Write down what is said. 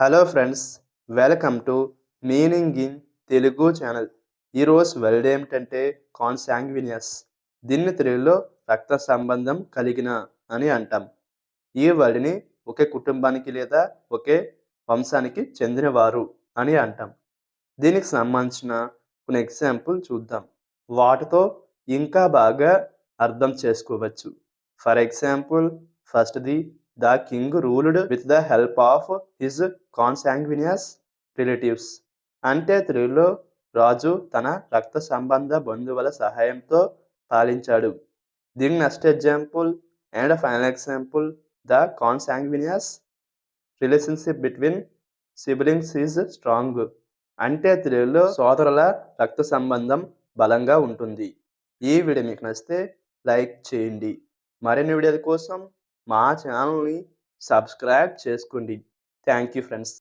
Hello friends, welcome to meaning in Telugu channel. ఈరోజు word ఏమిటంటే కాన్సాంగ్వినియస్. దీన్ని తెలుగులో రక్త సంబంధం కలిగిన అని అంటాం. ఈ వర్డ్ని ఒకే కుటుంబానికి లేదా ఒకే వంశానికి చెందినవారు అని అంటాం. దీనికి సంబంధించిన కొన్ని ఎగ్జాంపుల్ చూద్దాం. వాటితో ఇంకా బాగా అర్థం చేసుకోవచ్చు. For example, first the the king ruled with the help of his consanguineous relatives. అంటే తెలుగులో రాజు తన రక్త సంబంధ బంధువుల సహాయంతో పాలించాడు. దీని next example and final example, the consanguineous relationship between siblings is strong. అంటే తెలుగులో సోదరుల రక్త సంబంధం బలంగా ఉంటుంది. ఈ వీడియో మీకు నచ్చితే లైక్ చేయండి. మరిన్ని వీడియోల కోసం మా ఛానల్ని సబ్స్క్రైబ్ చేసుకోండి. Thank you friends.